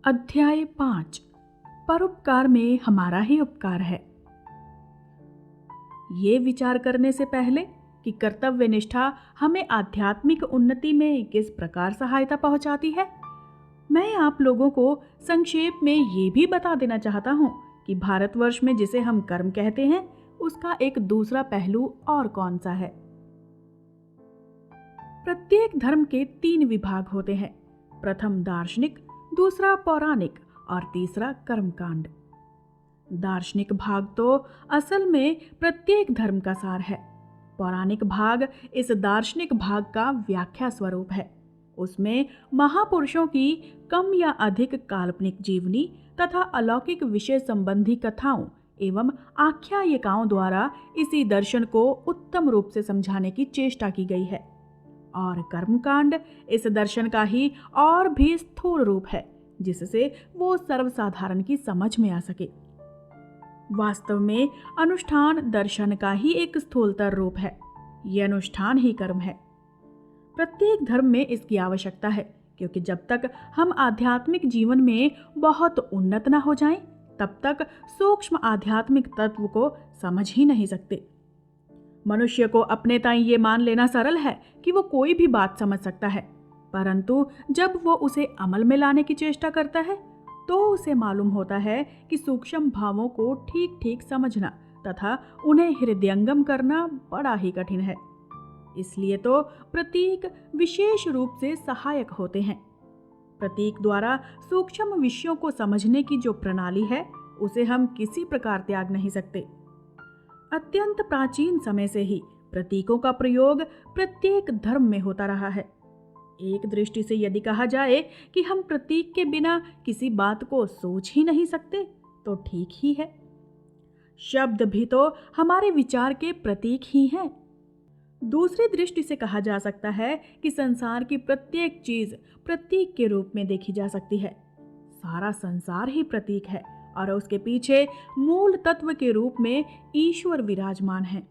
अध्याय 5। परोपकार में हमारा ही उपकार है। ये विचार करने से पहले कि कर्तव्य निष्ठा हमें आध्यात्मिक उन्नति में किस प्रकार सहायता पहुंचाती है, मैं आप लोगों को संक्षेप में ये भी बता देना चाहता हूँ कि भारतवर्ष में जिसे हम कर्म कहते हैं, उसका एक दूसरा पहलू और कौन सा है। प्रत्येक धर्म के 3 विभाग होते हैं। प्रथम दार्शनिक, दूसरा पौराणिक और तीसरा कर्मकांड। दार्शनिक भाग तो असल में प्रत्येक धर्म का सार है। पौराणिक भाग इस दार्शनिक भाग का व्याख्या स्वरूप है। उसमें महापुरुषों की कम या अधिक काल्पनिक जीवनी तथा अलौकिक विषय संबंधी कथाओं एवं आख्यायिकाओं द्वारा इसी दर्शन को उत्तम रूप से समझाने की चेष्टा की गई है। और कर्मकांड इस दर्शन का ही और भी स्थूल रूप है, जिससे वो सर्वसाधारण की समझ में आ सके। वास्तव में अनुष्ठान दर्शन का ही एक स्थूलतर रूप है। यह अनुष्ठान ही कर्म है। प्रत्येक धर्म में इसकी आवश्यकता है, क्योंकि जब तक हम आध्यात्मिक जीवन में बहुत उन्नत न हो जाएं, तब तक सूक्ष्म आध्यात्मिक तत्व को समझ ही नहीं सकते। मनुष्य को अपने ताईं ये मान लेना सरल है कि वो कोई भी बात समझ सकता है, परंतु जब वो उसे अमल में लाने की चेष्टा करता है तो उसे मालूम होता है कि सूक्ष्म भावों को ठीक ठीक समझना तथा उन्हें हृदयंगम करना बड़ा ही कठिन है। इसलिए तो प्रतीक विशेष रूप से सहायक होते हैं। प्रतीक द्वारा सूक्ष्म विषयों को समझने की जो प्रणाली है, उसे हम किसी प्रकार त्याग नहीं सकते। अत्यंत प्राचीन समय से ही प्रतीकों का प्रयोग प्रत्येक धर्म में होता रहा है। एक दृष्टि से यदि कहा जाए कि हम प्रतीक के बिना किसी बात को सोच ही नहीं सकते, तो ठीक ही है। शब्द भी तो हमारे विचार के प्रतीक ही हैं। दूसरी दृष्टि से कहा जा सकता है कि संसार की प्रत्येक चीज प्रतीक के रूप में देखी जा सकती है। सारा संसार ही प्रतीक है और उसके पीछे मूल तत्व के रूप में ईश्वर विराजमान है।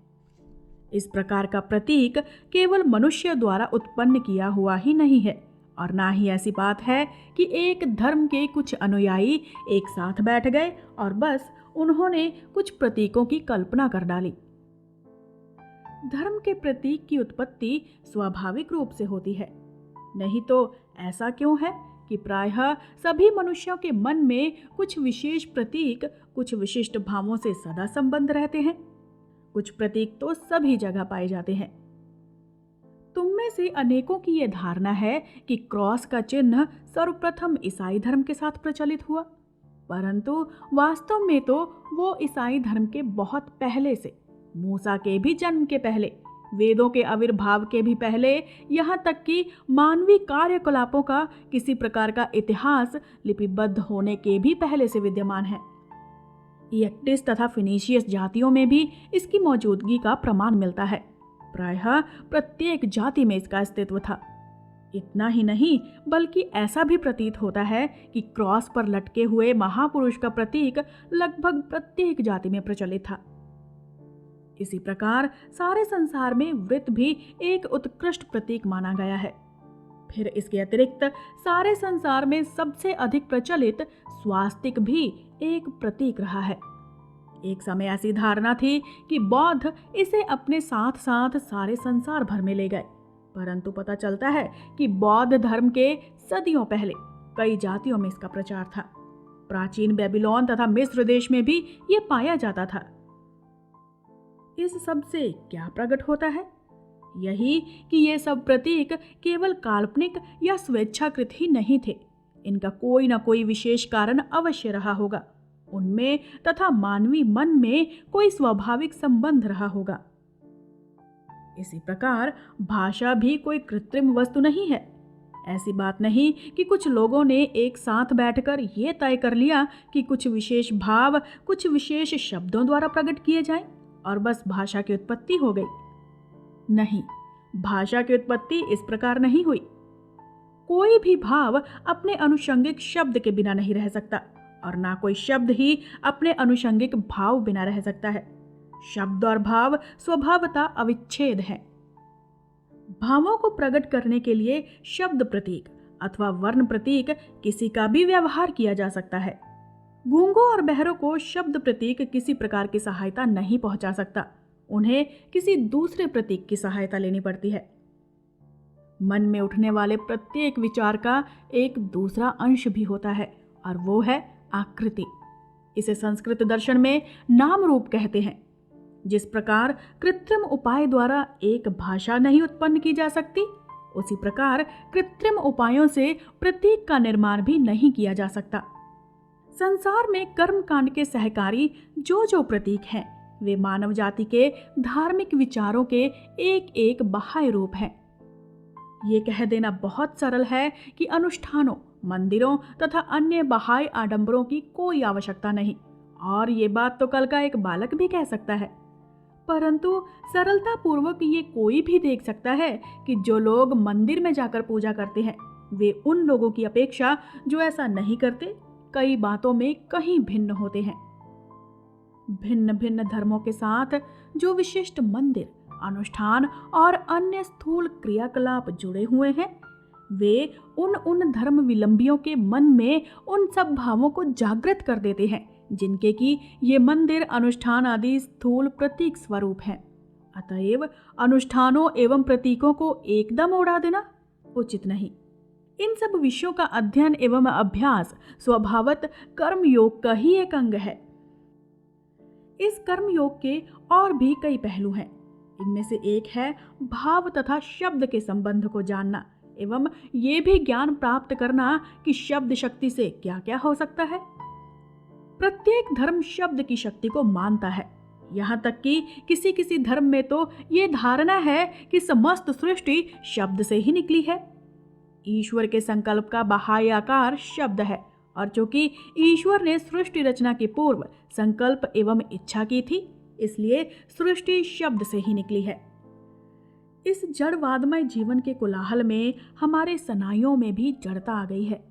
इस प्रकार का प्रतीक केवल मनुष्य द्वारा उत्पन्न किया हुआ ही नहीं है, और ना ही ऐसी बात है कि एक धर्म के कुछ अनुयायी एक साथ बैठ गए और बस उन्होंने कुछ प्रतीकों की कल्पना कर डाली। धर्म के प्रतीक की उत्पत्ति स्वाभाविक रूप से होती है। नहीं तो ऐसा क्यों है कि प्रायः सभी मनुष्यों के मन में कुछ विशेष प्रतीक कुछ विशिष्ट भावों से सदा संबंध रहते हैं। कुछ प्रतीक तो सभी जगह पाए जाते हैं। तुम में से अनेकों की यह धारणा है कि क्रॉस का चिन्ह सर्वप्रथम ईसाई धर्म के साथ प्रचलित हुआ, परंतु वास्तव में तो वो ईसाई धर्म के बहुत पहले से, मूसा के भी जन्म के पहले, वेदों के आविर्भाव के भी पहले, यहाँ तक कि मानवीय कार्यकलापों का किसी प्रकार का इतिहास लिपिबद्ध होने के भी पहले से विद्यमान है। इयक्टिस तथा फिनीशियस जातियों में भी इसकी मौजूदगी का प्रमाण मिलता है। प्रायः प्रत्येक जाति में इसका अस्तित्व था। इतना ही नहीं, बल्कि ऐसा भी प्रतीत होता है कि क्रॉस पर लटके हुए महापुरुष का प्रतीक लगभग प्रत्येक जाति में प्रचलित था। इसी प्रकार सारे संसार में वृत्त भी एक उत्कृष्ट प्रतीक माना गया है। फिर इसके अतिरिक्त सारे संसार में सबसे अधिक प्रचलित स्वास्तिक भी एक प्रतीक रहा है। एक समय ऐसी धारणा थी कि बौद्ध इसे अपने साथ साथ सारे संसार भर में ले गए, परंतु पता चलता है कि बौद्ध धर्म के सदियों पहले कई जातियों में इसका प्रचार था। प्राचीन बेबीलोन तथा मिस्र देश में भी ये पाया जाता था। इस सब से क्या प्रकट होता है? यही कि ये सब प्रतीक केवल काल्पनिक या स्वेच्छाकृत ही नहीं थे। इनका कोई न कोई विशेष कारण अवश्य रहा होगा। उनमें तथा मानवीय मन में कोई स्वाभाविक संबंध रहा होगा। इसी प्रकार भाषा भी कोई कृत्रिम वस्तु नहीं है। ऐसी बात नहीं कि कुछ लोगों ने एक साथ बैठकर ये तय कर लिया कि कुछ विशेष भाव कुछ विशेष शब्दों द्वारा प्रकट किए जाएं और बस भाषा की उत्पत्ति हो गई। नहीं, भाषा की उत्पत्ति इस प्रकार नहीं हुई। कोई भी भाव अपने अनुषंगिक शब्द के बिना नहीं रह सकता, और ना कोई शब्द ही अपने अनुषंगिक भाव बिना रह सकता है। शब्द और भाव स्वभावतः अविच्छेद है। भावों को प्रकट करने के लिए शब्द प्रतीक अथवा वर्ण प्रतीक किसी का भी व्यवहार किया जा सकता है। गूंगों और बहरों को शब्द प्रतीक किसी प्रकार की सहायता नहीं पहुंचा सकता, उन्हें किसी दूसरे प्रतीक की सहायता लेनी पड़ती है। मन में उठने वाले प्रत्येक विचार का एक दूसरा अंश भी होता है और वो है आकृति। इसे संस्कृत दर्शन में नाम रूप कहते हैं। जिस प्रकार कृत्रिम उपाय द्वारा एक भाषा नहीं उत्पन्न की जा सकती, उसी प्रकार कृत्रिम उपायों से प्रतीक का निर्माण भी नहीं किया जा सकता। संसार में कर्म कांड के सहकारी जो प्रतीक हैं, वे मानव जाति के धार्मिक विचारों के एक एक बाह्य रूप हैं। ये कह देना बहुत सरल है कि अनुष्ठानों, मंदिरों तथा अन्य बाह्य आडंबरों की कोई आवश्यकता नहीं, और ये बात तो कल का एक बालक भी कह सकता है। परंतु सरलता पूर्वक ये कोई भी देख सकता है कि जो लोग मंदिर में जाकर पूजा करते हैं, वे उन लोगों की अपेक्षा जो ऐसा नहीं करते, कई बातों में कहीं भिन्न होते हैं। भिन्न भिन्न धर्मों के साथ जो विशिष्ट मंदिर, अनुष्ठान और अन्य स्थूल क्रियाकलाप जुड़े हुए हैं, वे उन धर्म विलंबियों के मन में उन सब भावों को जागृत कर देते हैं जिनके कि ये मंदिर, अनुष्ठान आदि स्थूल प्रतीक स्वरूप हैं। अतएव अनुष्ठानों एवं प्रतीकों को एकदम उड़ा देना उचित नहीं। इन सब विषयों का अध्ययन एवं अभ्यास स्वभावत कर्म योग का ही एक अंग है। इस कर्म योग के और भी कई पहलू हैं। इनमें से एक है भाव तथा शब्द के संबंध को जानना एवं ये भी ज्ञान प्राप्त करना कि शब्द शक्ति से क्या क्या हो सकता है। प्रत्येक धर्म शब्द की शक्ति को मानता है। यहाँ तक कि किसी किसी धर्म में तो ये धारणा है कि समस्त सृष्टि शब्द से ही निकली है। ईश्वर के संकल्प का बाह्य आकार शब्द है, और चूंकि ईश्वर ने सृष्टि रचना के पूर्व संकल्प एवं इच्छा की थी, इसलिए सृष्टि शब्द से ही निकली है। इस जड़वादमय जीवन के कोलाहल में हमारे सनाइयों में भी जड़ता आ गई है।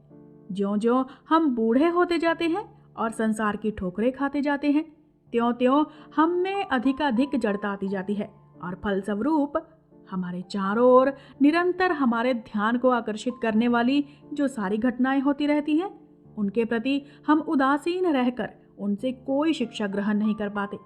ज्यों-ज्यों हम बूढ़े होते जाते हैं और संसार की ठोकरें खाते जाते हैं, त्यों-त्यों हम में अधिकाधिक जड़ता आती जाती है, और फलस्वरूप हमारे चारों ओर निरंतर हमारे ध्यान को आकर्षित करने वाली जो सारी घटनाएं होती रहती हैं, उनके प्रति हम उदासीन रहकर उनसे कोई शिक्षा ग्रहण नहीं कर पाते।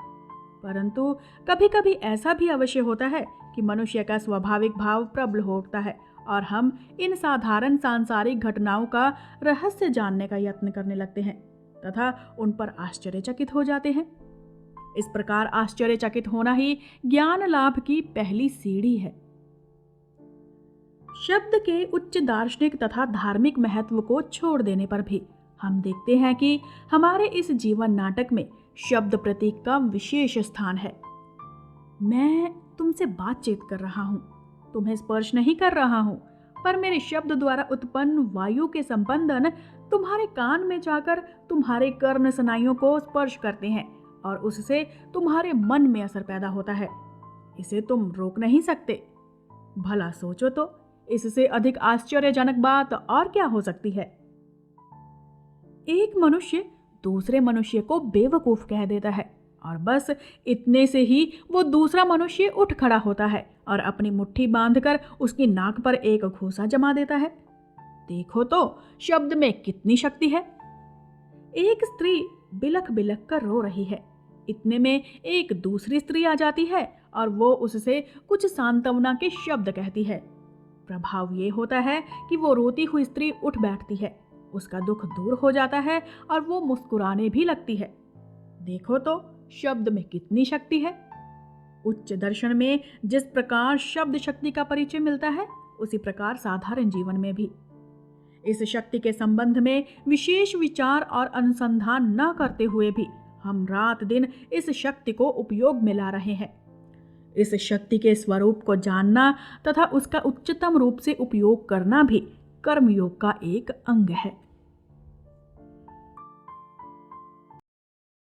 परंतु कभी कभी ऐसा भी अवश्य होता है कि मनुष्य का स्वाभाविक भाव प्रबल हो उठता है और हम इन साधारण सांसारिक घटनाओं का रहस्य जानने का यत्न करने लगते हैं तथा उन पर आश्चर्यचकित हो जाते हैं। इस प्रकार आश्चर्यचकित होना ही ज्ञान लाभ की पहली सीढ़ी है। शब्द के उच्च दार्शनिक तथा धार्मिक महत्व को छोड़ देने पर भी हम देखते हैं कि हमारे इस जीवन नाटक में शब्द प्रतीक का विशेष स्थान है। मैं तुमसे बातचीत कर रहा हूँ, तुम्हें स्पर्श नहीं कर रहा हूँ, पर मेरे शब्द द्वारा उत्पन्न वायु के संबंधन तुम्हारे कान में जाकर तुम्हारे कर्ण स्नायुओं को स्पर्श करते हैं और उससे तुम्हारे मन में असर पैदा होता है। इसे तुम रोक नहीं सकते। भला सोचो तो, इससे अधिक आश्चर्यजनक बात और क्या हो सकती है। एक मनुष्य दूसरे मनुष्य को बेवकूफ कह देता है और बस इतने से ही वो दूसरा मनुष्य उठ खड़ा होता है और अपनी मुट्ठी बांधकर उसकी नाक पर एक घूंसा जमा देता है। देखो तो शब्द में कितनी शक्ति है। एक स्त्री बिलख बिलख कर रो रही है, इतने में एक दूसरी स्त्री आ जाती है और वो उससे कुछ सांत्वना के शब्द कहती है। प्रभाव ये होता है कि वो रोती हुई स्त्री उठ बैठती है, उसका दुख दूर हो जाता है और वो मुस्कुराने भी लगती है। देखो तो शब्द में कितनी शक्ति है। उच्च दर्शन में जिस प्रकार शब्द शक्ति का परिचय मिलता है, उसी प्रकार साधारण जीवन में भी इस शक्ति के संबंध में विशेष विचार और अनुसंधान न करते हुए भी हम रात दिन इस शक्ति को उपयोग में ला रहे हैं। इस शक्ति के स्वरूप को जानना तथा उसका उच्चतम रूप से उपयोग करना भी कर्मयोग का एक अंग है।